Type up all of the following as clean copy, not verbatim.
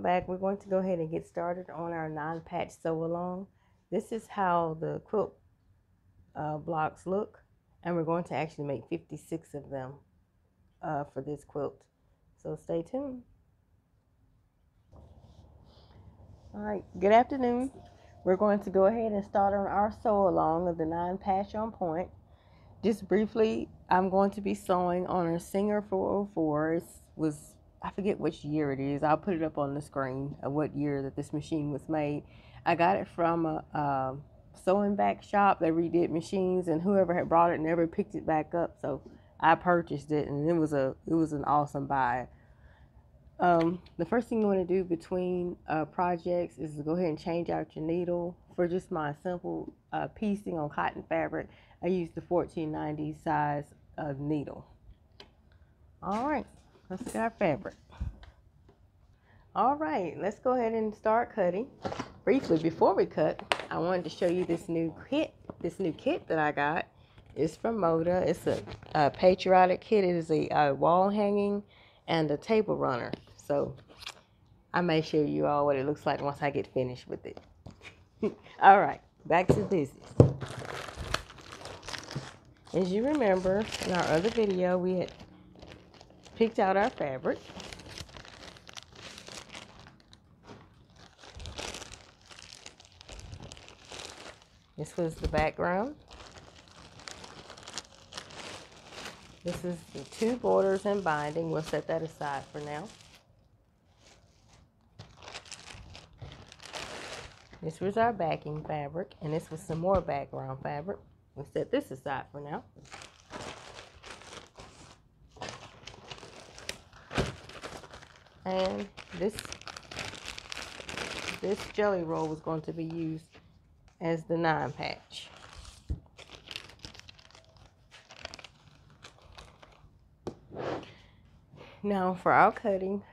welcome back. We're going to go ahead and get started on our non-patch sew along. This is how the quilt blocks look, and we're going to actually make 56 of them for this quilt, so stay tuned. All right, good afternoon. We're going to go ahead and start on our sew along of the non-patch on point. Just briefly, I'm going to be sewing on our Singer 404. I forget which year it is. I'll put it up on the screen of what year that this machine was made. I got it from a sewing back shop. They redid machines, and whoever had brought it never picked it back up, so I purchased it, and it was an awesome buy. The first thing you want to do between projects is to go ahead and change out your needle. For just my simple piecing on cotton fabric, I used the 1490 size needle. All right, let's get our fabric. All right, let's go ahead and start cutting. Briefly, before we cut, I wanted to show you this new kit. This new kit that I got is from Moda. It's a patriotic kit. It is a wall hanging and a table runner. So I may show you all what it looks like once I get finished with it. All right, back to business. As you remember, in our other video, we had picked out our fabric. This was the background. This is the two borders and binding. We'll set that aside for now. This was our backing fabric, and this was some more background fabric. We'll set this aside for now. And this jelly roll was going to be used as the non-patch. Now for our cutting,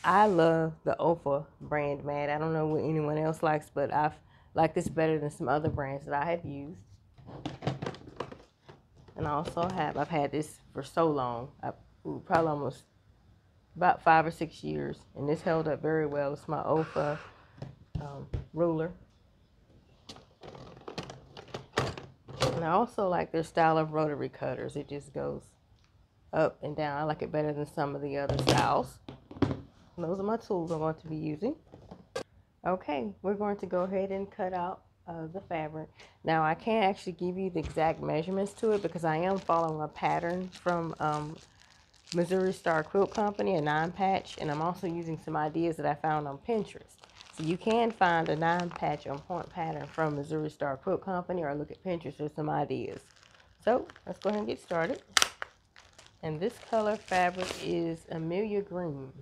I love the Ofa brand mat. I don't know what anyone else likes, but I've liked this better than some other brands that I have used. And I also I've had this for so long, probably almost about 5 or 6 years, and this held up very well. It's my Ofa ruler. And I also like their style of rotary cutters. It just goes up and down. I like it better than some of the other styles. And those are my tools I'm going to be using. Okay, we're going to go ahead and cut out the fabric. Now I can't actually give you the exact measurements to it because I am following a pattern from Missouri Star Quilt Company, a non-patch, and I'm also using some ideas that I found on Pinterest. So you can find a non-patch on point pattern from Missouri Star Quilt Company, or look at Pinterest for some ideas. So let's go ahead and get started. And this color fabric is Amelia Green.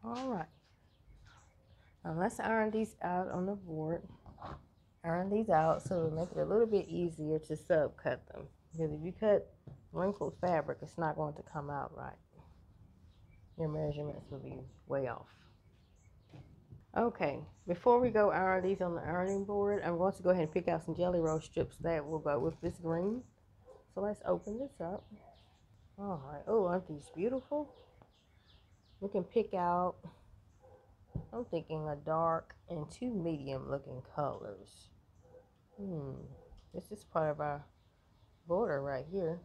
All right. Now let's iron these out on the board. Iron these out so it'll make it a little bit easier to subcut them. Because if you cut wrinkled fabric, it's not going to come out right. Your measurements will be way off. Okay, before we go iron these on the ironing board, I'm going to go ahead and pick out some jelly roll strips that will go with this green. So let's open this up. All right. Oh, aren't these beautiful? We can pick out, I'm thinking a dark and two medium looking colors. This is part of our border right here.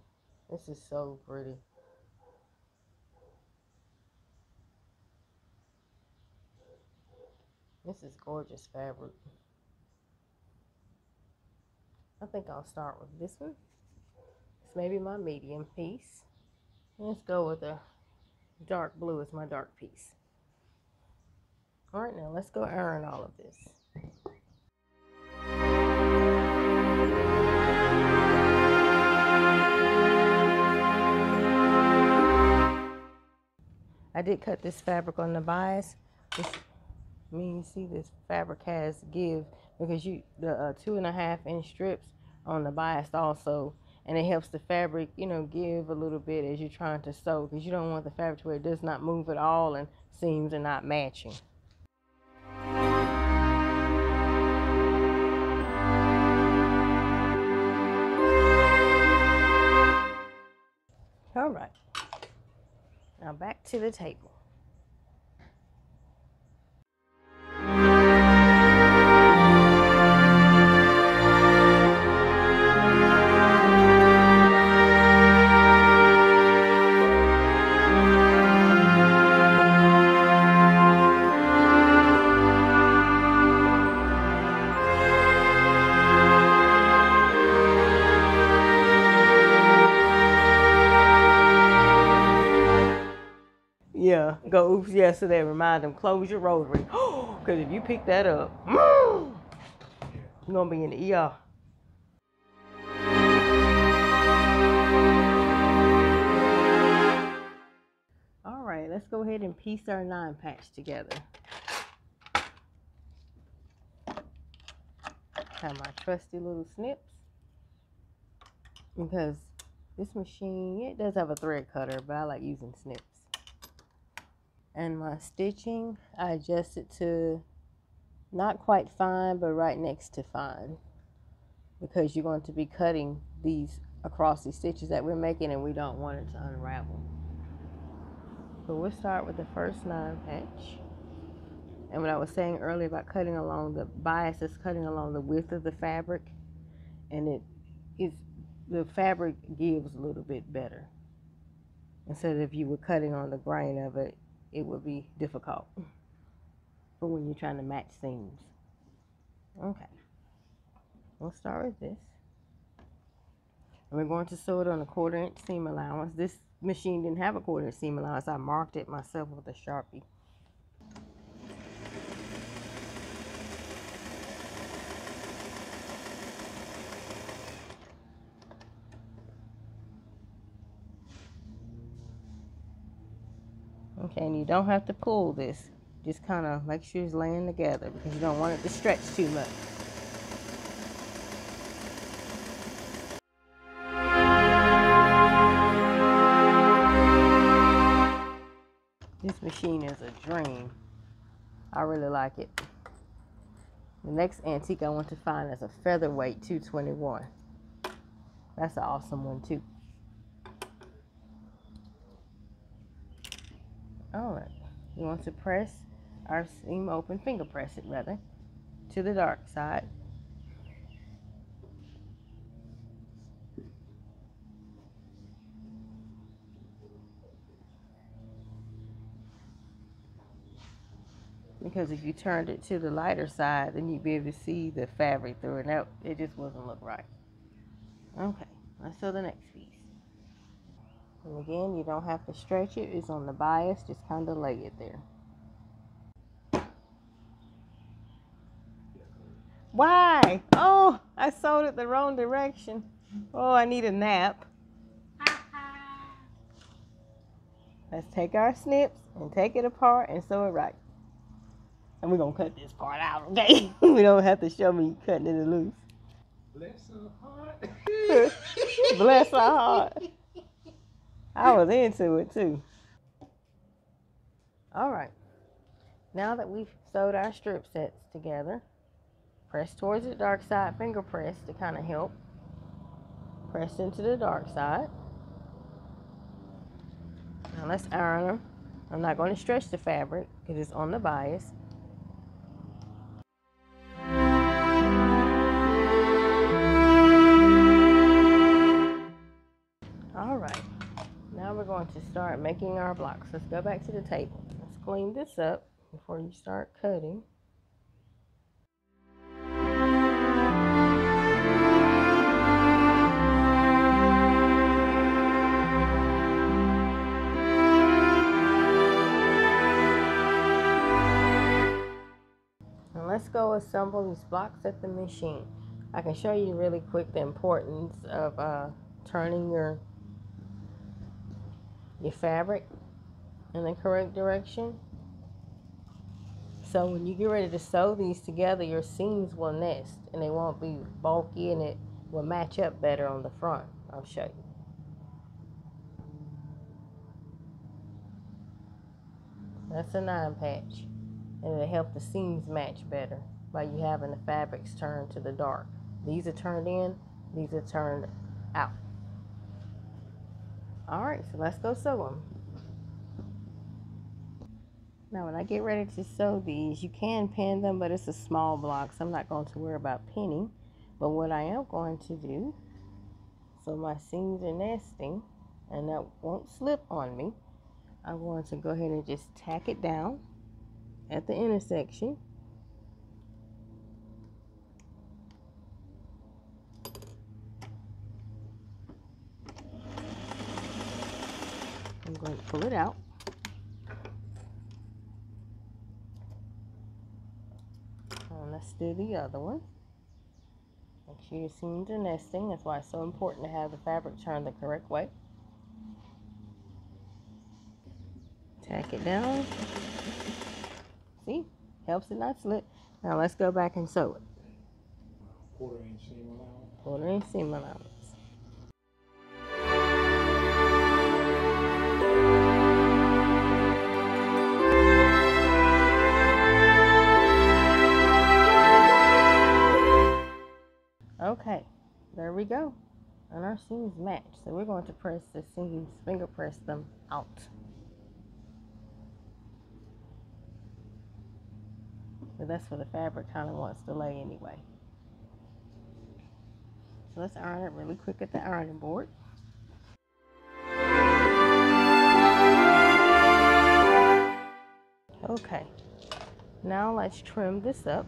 This is so pretty. This is gorgeous fabric. I think I'll start with this one. It's maybe my medium piece. Let's go with a dark blue as my dark piece. All right, now let's go iron all of this. I did cut this fabric on the bias. You see this fabric has give because the 2.5 inch strips on the bias also, and it helps the fabric, you know, give a little bit as you're trying to sew, because you don't want the fabric to where it does not move at all and seams are not matching. All right, now back to the table. Yeah, go oops yesterday. Remind them, close your rotary. Because if you pick that up, you're going to be in the ER. All right, let's go ahead and piece our 9-patch together. Have my trusty little snips. Because this machine, it does have a thread cutter, but I like using snips. And my stitching, I adjust it to not quite fine, but right next to fine. Because you're going to be cutting these across these stitches that we're making, and we don't want it to unravel. So we'll start with the first 9-patch. And what I was saying earlier about cutting along the bias is cutting along the width of the fabric, and the fabric gives a little bit better. Instead of if you were cutting on the grain of it, it would be difficult for when you're trying to match seams. Okay, we'll start with this. And we're going to sew it on a 1/4 inch seam allowance. This machine didn't have a 1/4 inch seam allowance. I marked it myself with a Sharpie. Okay, and you don't have to pull this. Just kind of make sure it's laying together because you don't want it to stretch too much. This machine is a dream. I really like it. The next antique I want to find is a featherweight 221. That's an awesome one too. Alright, we want to press our seam open, finger press it rather, to the dark side. Because if you turned it to the lighter side, then you'd be able to see the fabric through it. Now, it just wasn't look right. Okay, let's sew the next piece. And again, you don't have to stretch it. It's on the bias. Just kind of lay it there. Why? Oh, I sewed it the wrong direction. Oh, I need a nap. Let's take our snips and take it apart and sew it right. And we're going to cut this part out, okay? We don't have to show me cutting it loose. Bless her heart. Bless her heart. I was into it too. All right. Now that we've sewed our strip sets together, press towards the dark side, finger press to kind of help. Press into the dark side. Now let's iron them. I'm not going to stretch the fabric because it's on the bias. All right. Now we're going to start making our blocks. Let's go back to the table. Let's clean this up before you start cutting. And let's go assemble these blocks at the machine. I can show you really quick the importance of turning your fabric in the correct direction. So when you get ready to sew these together, your seams will nest and they won't be bulky, and it will match up better on the front. I'll show you. That's a 9-patch, and it'll help the seams match better by you having the fabrics turned to the dark. These are turned in, these are turned out. All right, so let's go sew them. Now when I get ready to sew these, you can pin them, but it's a small block, so I'm not going to worry about pinning. But what I am going to do, so my seams are nesting and that won't slip on me, I'm going to go ahead and just tack it down at the intersection. I'm going to pull it out. And let's do the other one. Make sure your seams are nesting. That's why it's so important to have the fabric turned the correct way. Tack it down. See? Helps it not slip. Now let's go back and sew it. Quarter-inch seam allowance. Quarter-inch seam allowance. Okay, there we go. And our seams match. So we're going to press the seams, finger press them out. But that's where the fabric kind of wants to lay anyway. So let's iron it really quick at the ironing board. Okay, now let's trim this up.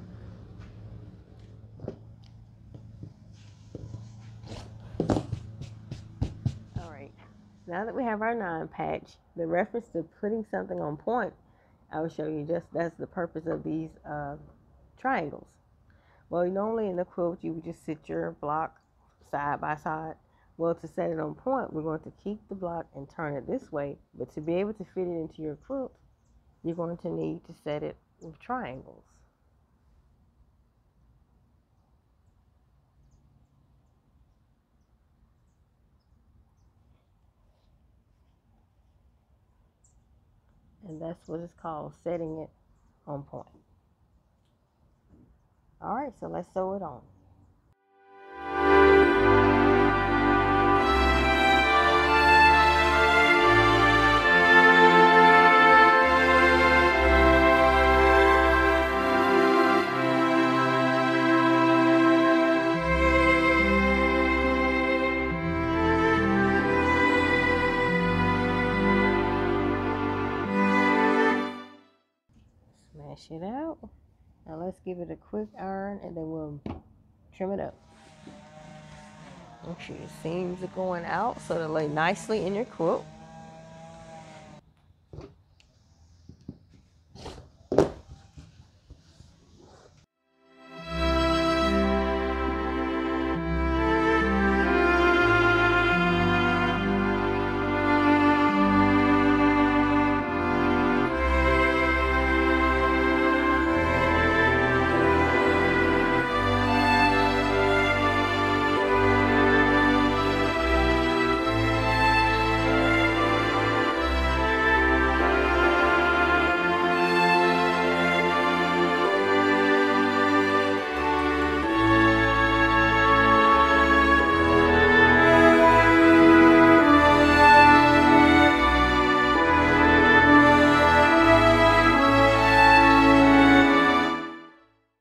Alright, now that we have our 9 patch, the reference to putting something on point, I will show you that's the purpose of these triangles. Well, normally in the quilt you would just sit your block side by side. Well, to set it on point, we're going to keep the block and turn it this way, but to be able to fit it into your quilt, you're going to need to set it with triangles. And that's what it's called, setting it on point. All right, so let's sew it on. Smash it out. Now let's give it a quick iron and then we'll trim it up. Make sure your seams are going out so they'll lay nicely in your quilt.